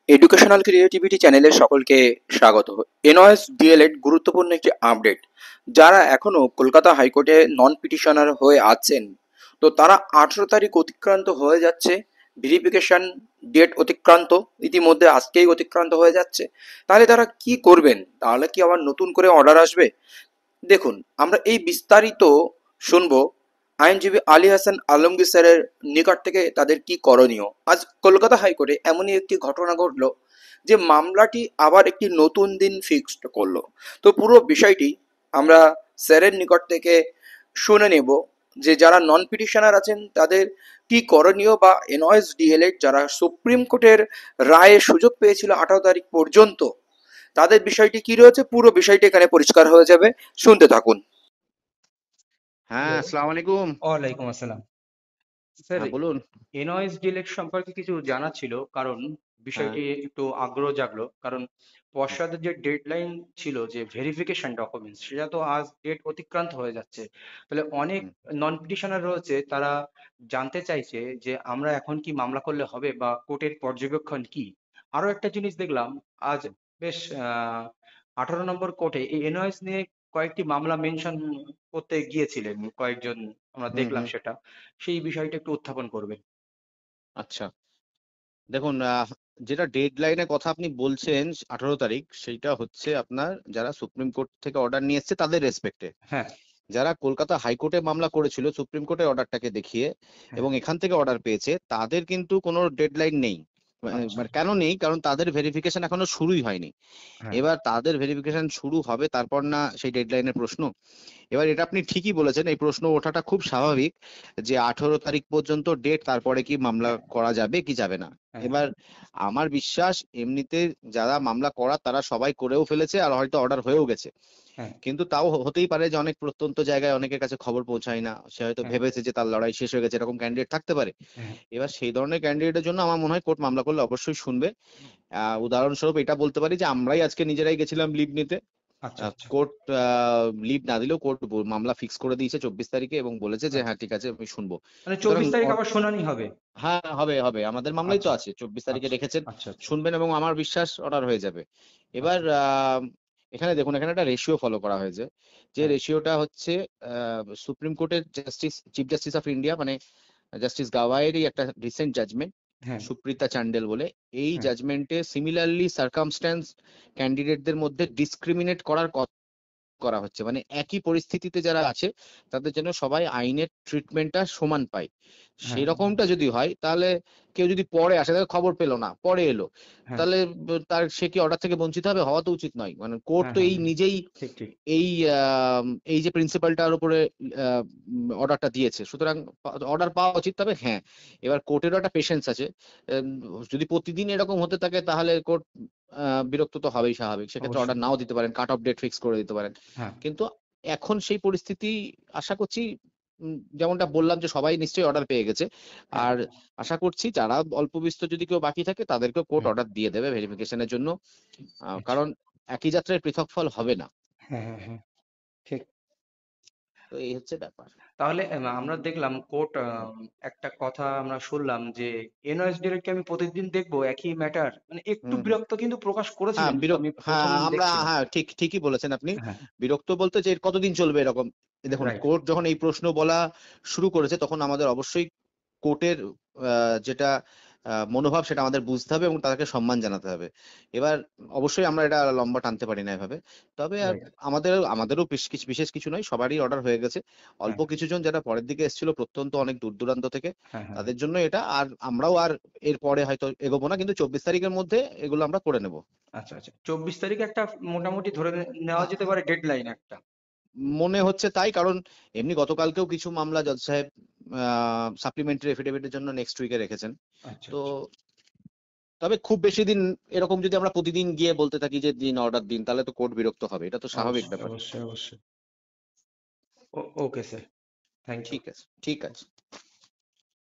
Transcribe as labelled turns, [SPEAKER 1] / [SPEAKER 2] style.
[SPEAKER 1] Educational creativity চ্যানেলে সকলকে স্বাগত। এনওএস ডিএলএড গুরুত্বপূর্ণ একটি আপডেট। যারা এখনো কলকাতা হাইকোর্টে নন পিটিশনার হয়ে আছেন, তো তারা 18 তারিখ অতিক্রান্ত হয়ে যাচ্ছে। ভেরিফিকেশন ডেট অতিক্রান্ত, ইতিমধ্যে আজকেই অতিক্রান্ত হয়ে যাচ্ছে। তাহলে তারা কি করবেন? তাহলে কি আবার নতুন করে অর্ডার আসবে? দেখুন, আমরা এই বিস্তারিত শুনবো আইনজীবী আলী হাসান আলমগীর স্যারের নিকট থেকে তাদের কি করণীয়। আজ কলকাতা হাইকোর্টে এমনই একটি ঘটনা ঘটলো যে মামলাটি আবার একটি নতুন দিন ফিক্সড করলো। তো পুরো বিষয়টি আমরা স্যারের নিকট থেকে শুনে নেব যে যারা নন পিটিশনার আছেন তাদের কি করণীয়, বা এনওএস ডিএলএড যারা সুপ্রিম কোর্টের রায়ে সুযোগ পেয়েছিল 18 তারিখ পর্যন্ত, তাদের বিষয়টি কি রয়েছে, পুরো বিষয়টি এখানে পরিষ্কার হয়ে যাবে। শুনতে থাকুন।
[SPEAKER 2] হ্যাঁ,
[SPEAKER 3] হ্যালো।
[SPEAKER 2] আসসালামু আলাইকুম।
[SPEAKER 3] ওয়ালাইকুম আসসালাম। স্যার,
[SPEAKER 2] হ্যাঁ, বলুন।
[SPEAKER 3] এনওএস ডিলেট সম্পর্কে কিছু জানা ছিল, কারণ
[SPEAKER 2] হ্যাঁ।
[SPEAKER 3] বিষয়টি একটু আগ্রহ জাগলো। কারণ পর্ষদের যে ডেডলাইন ছিল যে ভেরিফিকেশন ডকুমেন্টস, সেটা তো আজ ডেট অতিক্রান্ত হয়ে যাচ্ছে। তাহলে অনেক
[SPEAKER 2] হুম,
[SPEAKER 3] নন পিটিশনার রয়েছে, তারা জানতে চাইছে যে আমরা এখন কি মামলা করলে হবে, বা কোর্টের পর্যবেক্ষণ কি। আরো একটা জিনিস দেখলাম আজ, বেশ 18 নম্বর কোর্টে এই এনওএস নিয়ে কয়েকটি মামলা মেনশন করতে গিয়েছিলেন কয়েকজন, আমরা
[SPEAKER 2] হুম,
[SPEAKER 3] দেখলাম
[SPEAKER 2] হুম।
[SPEAKER 3] সেটা। সেই বিষয়টা একটু উত্থাপন করবেন।
[SPEAKER 2] আচ্ছা, দেখুন, যেটা ডেডলাইনের কথা আপনি বলছেন 18 তারিখ, সেইটা হচ্ছে আপনার যারা সুপ্রিম কোর্ট থেকে অর্ডার নিয়ে এসছে তাদের রেসপেক্টে।
[SPEAKER 3] হ্যাঁ,
[SPEAKER 2] যারা কলকাতা হাইকোর্টে মামলা করেছিল সুপ্রিম কোর্টের অর্ডারটাকে দেখিয়ে
[SPEAKER 3] হ্যাঁ।
[SPEAKER 2] এবং এখান থেকে অর্ডার পেয়েছে, তাদের কিন্তু কোনো ডেডলাইন নেই।
[SPEAKER 3] আচ্ছা।
[SPEAKER 2] মানে কেন নেই? কারণ তাদের ভেরিফিকেশন এখনো শুরুই হয়নি।
[SPEAKER 3] হ্যাঁ,
[SPEAKER 2] এবার তাদের ভেরিফিকেশন শুরু হবে, তারপর না সেই ডেডলাইনের প্রশ্ন। এবার এটা আপনি ঠিকই বলেছেন, এই প্রশ্ন ওঠাটা খুব স্বাভাবিক যে 18 তারিখ পর্যন্ত ডেট, তারপরে কি মামলা করা যাবে কি যাবে না।
[SPEAKER 3] হ্যাঁ,
[SPEAKER 2] এবার আমার বিশ্বাস এমনিতে যারা মামলা করার তারা সবাই করেও ফেলেছে, আর হয়তো অর্ডার হয়েও গেছে।
[SPEAKER 3] হ্যাঁ,
[SPEAKER 2] কিন্তু তাও হতেই পারে যে অনেক প্রত্যন্ত জায়গায় অনেকের কাছে খবর পৌঁছায় না, সে হয়তো
[SPEAKER 3] হ্যাঁ,
[SPEAKER 2] ভেবেছে যে তার লড়াই শেষ হয়ে গেছে, এরকম ক্যান্ডিডেট থাকতে পারে।
[SPEAKER 3] হ্যাঁ।
[SPEAKER 2] এবার সেই ধরনের ক্যান্ডিডেটের জন্য আমার মনে হয় কোর্ট মামলা করলে অবশ্যই শুনবে। উদাহরণস্বরূপ এটা বলতে পারি যে আমরাই আজকে নিজেরাই গেছিলাম লিভ নিতে।
[SPEAKER 3] আচ্ছা, আচ্ছা।
[SPEAKER 2] কোর্ট লিভ না দিলেও কোর্ট মামলা ফিক্স করে দিয়েছে 24 তারিখে এবং বলেছে যে হ্যাঁ
[SPEAKER 3] আচ্ছা,
[SPEAKER 2] ঠিক আছে, আমি শুনবো।
[SPEAKER 3] মানে
[SPEAKER 2] সুতরাং
[SPEAKER 3] 24 তারিখ আবার শুনানি হবে?
[SPEAKER 2] হ্যাঁ, হবে হবে, আমাদের মামলাই তো
[SPEAKER 3] আচ্ছা,
[SPEAKER 2] আছে, 24 তারিখে
[SPEAKER 3] আচ্ছা,
[SPEAKER 2] রেখেছেন।
[SPEAKER 3] আচ্ছা, আচ্ছা,
[SPEAKER 2] শুনবেন এবং আমার বিশ্বাস অর্ডার হয়ে যাবে। এবার
[SPEAKER 3] আচ্ছা।
[SPEAKER 2] এখানে দেখুন, এখানে একটা রেশিও ফলো করা হয়েছে। যে
[SPEAKER 3] হ্যাঁ,
[SPEAKER 2] রেশিওটা হচ্ছে সুপ্রিম কোর্টের চিফ জাস্টিস অফ ইন্ডিয়া, মানে জাস্টিস গাওয়াইয়েরই একটা রিসেন্ট জাজমেন্ট,
[SPEAKER 3] হ্যাঁ,
[SPEAKER 2] সুপ্রিতা চান্ডেল বলে। এই
[SPEAKER 3] হ্যাঁ,
[SPEAKER 2] জাজমেন্টে সিমিলারলি সার্কামস্ট্যান্স ক্যান্ডিডেটদের মধ্যে ডিসক্রিমিনেট করার করা হচ্ছে, মানে একই পরিস্থিতিতে যারা আছে তাদের জন্য সবাই আইনের ট্রিটমেন্টটা সমান পায়।
[SPEAKER 3] হ্যাঁ,
[SPEAKER 2] সেই রকমটা যদি হয়, তাহলে কেউ যদি পরে আসে, তাহলে খবর পেলো না, পরে এলো,
[SPEAKER 3] হ্যাঁ,
[SPEAKER 2] তাহলে তার সে কি অর্ডার থেকে বঞ্চিত হবে? হওয়া তো উচিত নয়। মানে কোর্ট
[SPEAKER 3] হ্যাঁ,
[SPEAKER 2] তো
[SPEAKER 3] হ্যাঁ,
[SPEAKER 2] এই
[SPEAKER 3] হ্যাঁ।
[SPEAKER 2] নিজেই
[SPEAKER 3] ঠিক, ঠিক।
[SPEAKER 2] এই এই যে প্রিন্সিপালটার উপরে অর্ডারটা দিয়েছে, সুতরাং অর্ডার পাওয়া উচিত। তবে হ্যাঁ, এবার কোর্টেরও একটা পেশেন্স আছে। উম, যদি প্রতিদিন এরকম হতে থাকে তাহলে কোর্ট বিরক্ত তো হবেই, স্বাভাবিক। সেক্ষেত্রে
[SPEAKER 3] অবশ্যই।
[SPEAKER 2] অর্ডার নাও দিতে পারেন, কাট অফ ডেট ফিক্স করে দিতে পারেন।
[SPEAKER 3] হ্যাঁ,
[SPEAKER 2] কিন্তু এখন সেই পরিস্থিতি আশা করছি, যেমনটা বললাম যে সবাই নিশ্চয়ই অর্ডার পেয়ে গেছে।
[SPEAKER 3] হ্যাঁ,
[SPEAKER 2] আর আশা করছি যারা অল্প বিস্তর যদি কেউ বাকি থাকে তাদেরকেও কোর্ট
[SPEAKER 3] হ্যাঁ।
[SPEAKER 2] অর্ডার দিয়ে দেবে ভেরিফিকেশনের জন্য।
[SPEAKER 3] আচ্ছা।
[SPEAKER 2] কারণ একই যাত্রায় পৃথক ফল হবে না।
[SPEAKER 3] হ্যাঁ, হ্যাঁ, হ্যাঁ। ঠিক।
[SPEAKER 2] তো এই হচ্ছে ব্যাপার।
[SPEAKER 3] তাহলে আমরা দেখলাম কোর্ট, একটা কথা আমরা শুনলাম যে এনওএস ডিরেক্টকে আমি প্রতিদিন দেখবো একই ম্যাটার, মানে একটু
[SPEAKER 2] হুম, হুম।
[SPEAKER 3] বিরক্ত কিন্তু প্রকাশ
[SPEAKER 2] হ্যাঁ,
[SPEAKER 3] করেছিলেন, আমি
[SPEAKER 2] হ্যাঁ,
[SPEAKER 3] প্রথম
[SPEAKER 2] আমরা
[SPEAKER 3] দেখছিলাম।
[SPEAKER 2] হ্যাঁ, ঠিকই বলেছেন আপনি।
[SPEAKER 3] হ্যাঁ,
[SPEAKER 2] বিরক্ত বলতে যে এর কতদিন চলবে এরকম। দেখুন,
[SPEAKER 3] রাইট।
[SPEAKER 2] কোর্ট যখন এই প্রশ্ন বলা শুরু করেছে তখন আমাদের অবশ্যই কোর্টের যেটা মনোভাব সেটা আমাদের বুঝতে হবে এবং তাদেরকে সম্মান জানাতে হবে। এবার অবশ্যই আমরা এটা লম্বা টানতে পারি না এভাবে। তবে আর
[SPEAKER 3] রাইট।
[SPEAKER 2] আমাদেরও বিশেষ কিছু নয়, সবারই অর্ডার হয়ে গেছে।
[SPEAKER 3] হ্যাঁ,
[SPEAKER 2] অল্প কিছুজন যারা পরের দিকে এসেছিল প্রত্যন্ত অনেক দূর দূরান্ত থেকে,
[SPEAKER 3] হ্যাঁ, হ্যাঁ, হ্যাঁ।
[SPEAKER 2] তাদের জন্য এটা। আর আমরাও আর এর পরে হয়তো এগোবো না, কিন্তু 24 তারিখের মধ্যে এগুলো আমরা করে নেবো।
[SPEAKER 3] আচ্ছা, আচ্ছা। 24 তারিখ একটা মোটামুটি ধরে নেওয়া যেতে পারে ডেডলাইন একটা।
[SPEAKER 2] মনে হচ্ছে তাই, কারণ এমনি গতকালকেও কিছু মামলা জজ সাহেব সাপ্লিমেন্টারি এফিডেভিটের জন্য নেক্সট উইকে রেখেছেন।
[SPEAKER 3] আচ্ছা,
[SPEAKER 2] তো
[SPEAKER 3] আচ্ছা।
[SPEAKER 2] তবে খুব বেশি দিন এরকম যদি আমরা প্রতিদিন গিয়ে বলতে থাকি যে দিন অর্ডার দিন, তাহলে তো কোর্ট বিরক্ত হবে, এটা তো স্বাভাবিক
[SPEAKER 3] অবশ্যই,
[SPEAKER 2] ব্যাপার।
[SPEAKER 3] অবশ্যই, অবশ্যই। Okay sir, thank you.
[SPEAKER 2] ঠিক আছে, ঠিক আছে।